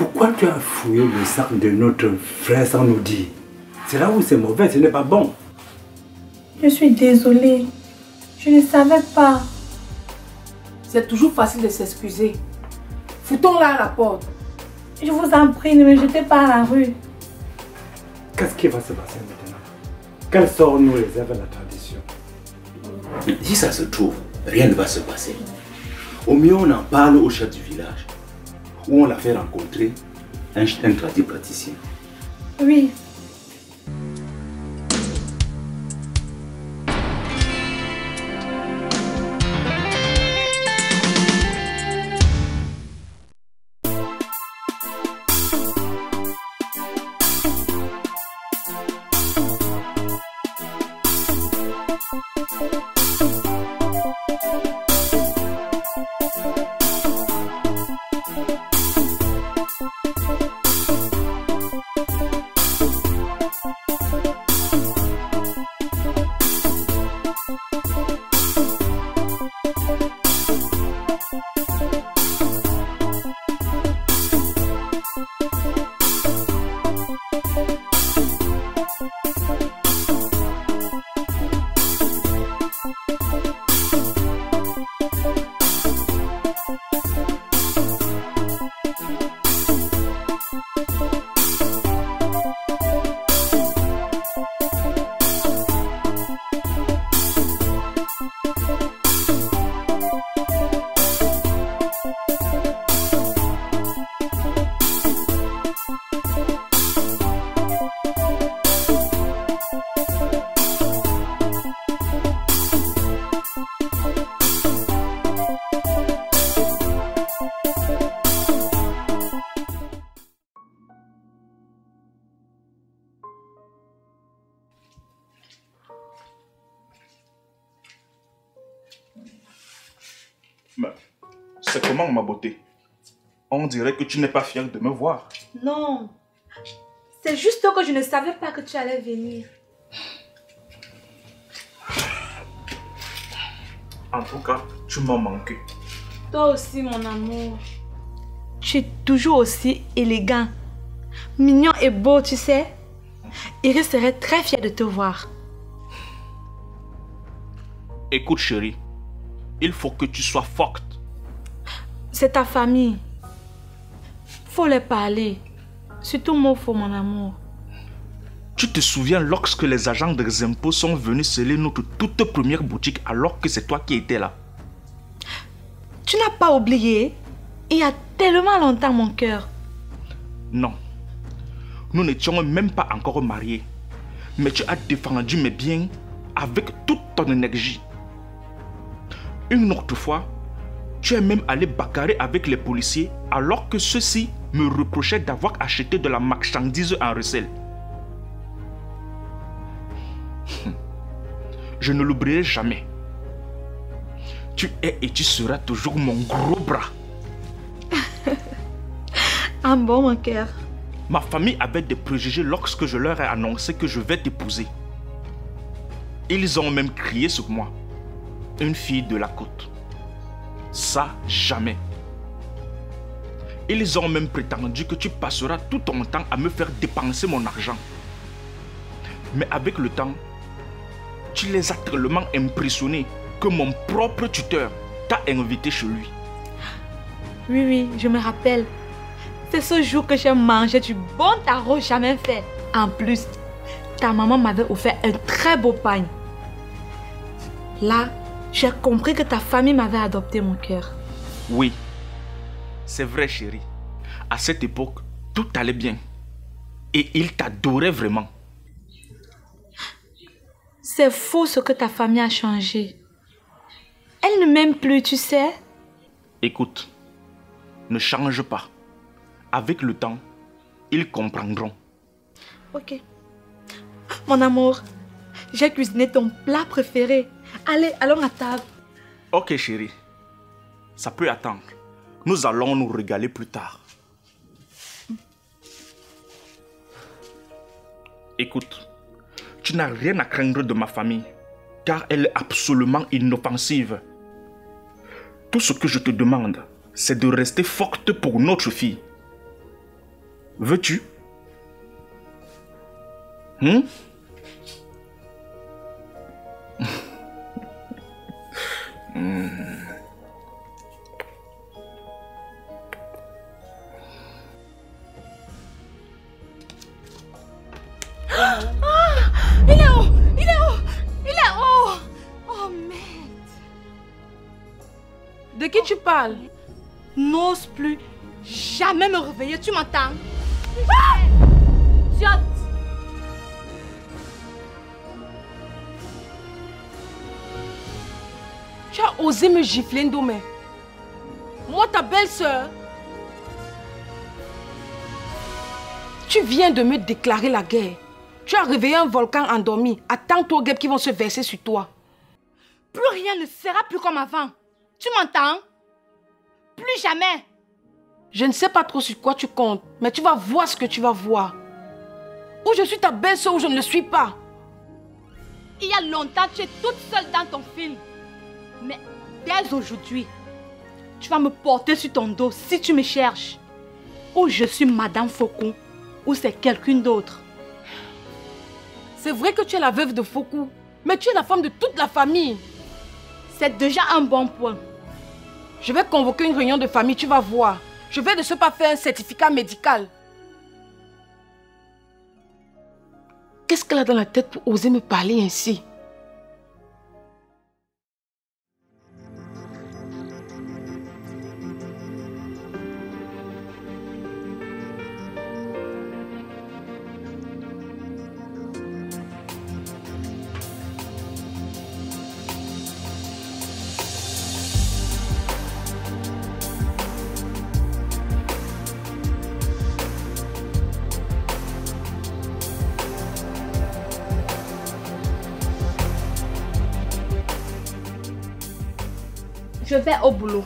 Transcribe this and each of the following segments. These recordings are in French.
Pourquoi tu as fouillé le sac de notre frère sans nous dire? C'est là où c'est mauvais, ce n'est pas bon. Je suis désolée. Je ne savais pas. C'est toujours facile de s'excuser. Foutons-la à la porte. Je vous en prie, ne me jetez pas à la rue. Qu'est-ce qui va se passer maintenant? Quel sort nous réserve la tradition? Si ça se trouve, rien ne va se passer. Au mieux, on en parle au chef du village, où on l'a fait rencontrer un praticien. Oui. C'est comment, ma beauté? On dirait que tu n'es pas fière de me voir. Non. C'est juste que je ne savais pas que tu allais venir. En tout cas, tu m'as manqué. Toi aussi, mon amour. Tu es toujours aussi élégant, mignon et beau, tu sais. Iris serait très fière de te voir. Écoute, chérie, il faut que tu sois forte. C'est ta famille. Faut les parler. Surtout moi, faut mon amour. Tu te souviens lorsque les agents des impôts sont venus sceller notre toute première boutique alors que c'est toi qui étais là? Tu n'as pas oublié? Il y a tellement longtemps, mon cœur. Non. Nous n'étions même pas encore mariés. Mais tu as défendu mes biens avec toute ton énergie. Une autre fois, tu es même allé bagarrer avec les policiers alors que ceux-ci me reprochaient d'avoir acheté de la marchandise en recel. Je ne l'oublierai jamais. Tu es et tu seras toujours mon gros bras. Ah bon, mon cœur. Ma famille avait des préjugés lorsque je leur ai annoncé que je vais t'épouser. Ils ont même crié sur moi. Une fille de la côte. Ça, jamais. Ils ont même prétendu que tu passeras tout ton temps à me faire dépenser mon argent. Mais avec le temps, tu les as tellement impressionnés que mon propre tuteur t'a invité chez lui. Oui, oui, je me rappelle. C'est ce jour que j'ai mangé du bon taro jamais fait. En plus, ta maman m'avait offert un très beau pain. Là, j'ai compris que ta famille m'avait adopté, mon cœur. Oui, c'est vrai, chérie. À cette époque, tout allait bien. Et il t'adorait vraiment. C'est fou ce que ta famille a changé. Elle ne m'aime plus, tu sais. Écoute, ne change pas. Avec le temps, ils comprendront. Ok. Mon amour, j'ai cuisiné ton plat préféré. Allez, allons à table. Ok, chérie. Ça peut attendre. Nous allons nous régaler plus tard. Écoute, tu n'as rien à craindre de ma famille, car elle est absolument inoffensive. Tout ce que je te demande, c'est de rester forte pour notre fille. Veux-tu? Hmm? Il est où? Il est où? Il est où? Oh merde. De qui tu parles? N'ose plus jamais me réveiller, tu m'entends? Ziote. Tu as osé me gifler, Ndomé. Moi, ta belle-sœur. Tu viens de me déclarer la guerre. Tu as réveillé un volcan endormi. Attends toi, guêpes qui vont se verser sur toi. Plus rien ne sera plus comme avant. Tu m'entends? Plus jamais. Je ne sais pas trop sur quoi tu comptes, mais tu vas voir ce que tu vas voir. Ou je suis ta belle-sœur ou je ne le suis pas. Il y a longtemps, tu es toute seule dans ton film. Mais dès aujourd'hui, tu vas me porter sur ton dos si tu me cherches. Ou je suis Madame Faucon, ou c'est quelqu'un d'autre. C'est vrai que tu es la veuve de Faucon, mais tu es la femme de toute la famille. C'est déjà un bon point. Je vais convoquer une réunion de famille, tu vas voir. Je vais de ce pas faire un certificat médical. Qu'est-ce qu'elle a dans la tête pour oser me parler ainsi? Je vais au boulot.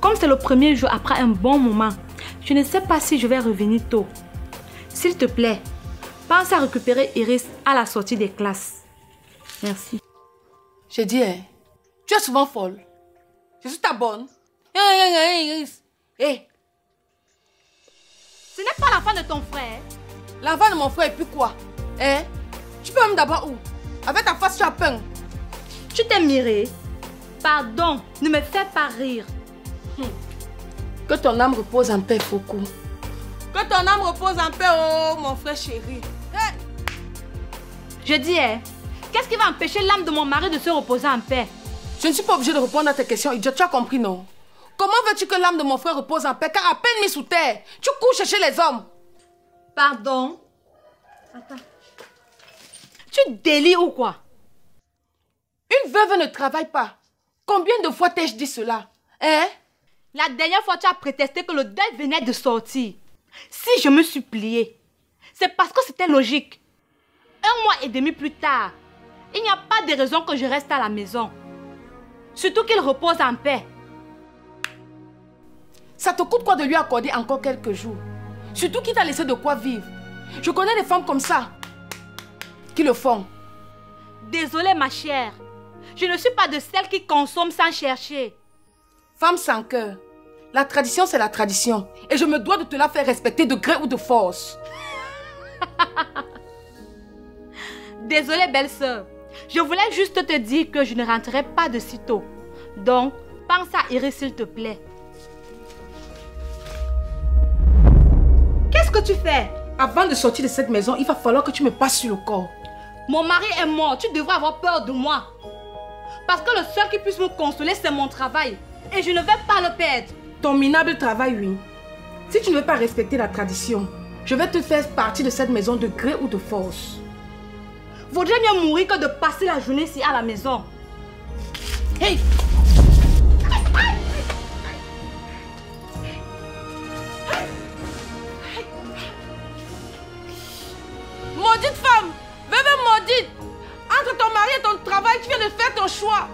Comme c'est le premier jour après un bon moment, je ne sais pas si je vais revenir tôt. S'il te plaît, pense à récupérer Iris à la sortie des classes. Merci. J'ai dit, hein, tu es souvent folle. Je suis ta bonne. Iris. Hé, Ce n'est pas l'enfant de ton frère. l'enfant de mon frère et puis quoi? Hein? Tu peux même d'abord où? Avec ta face, tu as peur. Tu t'es miré. Pardon, ne me fais pas rire. Que ton âme repose en paix, Faucon. Que ton âme repose en paix, oh mon frère chéri. Hey. Je dis, qu'est-ce qui va empêcher l'âme de mon mari de se reposer en paix? Je ne suis pas obligée de répondre à tes questions, idiot. Tu as compris, non? Comment veux-tu que l'âme de mon frère repose en paix car à peine mis sous terre, tu cours chercher les hommes? Pardon? Attends. Tu délires ou quoi? Une veuve ne travaille pas. Combien de fois t'ai-je dit cela? Hein? La dernière fois, tu as prétesté que le deuil venait de sortir. Si je me suis pliée, c'est parce que c'était logique. 1 mois et demi plus tard, il n'y a pas de raison que je reste à la maison. Surtout qu'il repose en paix. Ça te coûte quoi de lui accorder encore quelques jours? Surtout qu'il t'a laissé de quoi vivre. Je connais des femmes comme ça qui le font. Désolée ma chère, je ne suis pas de celles qui consomment sans chercher. Femme sans cœur, la tradition c'est la tradition. Et je me dois de te la faire respecter de gré ou de force. Désolée belle-sœur, je voulais juste te dire que je ne rentrerai pas de sitôt. Donc, pense à Iris s'il te plaît. Qu'est-ce que tu fais? Avant de sortir de cette maison, il va falloir que tu me passes sur le corps. Mon mari est mort, tu devrais avoir peur de moi. Parce que le seul qui puisse me consoler, c'est mon travail. Et je ne vais pas le perdre. Ton minable travail, oui. Si tu ne veux pas respecter la tradition, je vais te faire partir de cette maison de gré ou de force. Vaudrait mieux mourir que de passer la journée ici à la maison. Hey! Maudite femme! Veuve maudite! Entre ton mari et ton travail, tu viens de faire ton choix.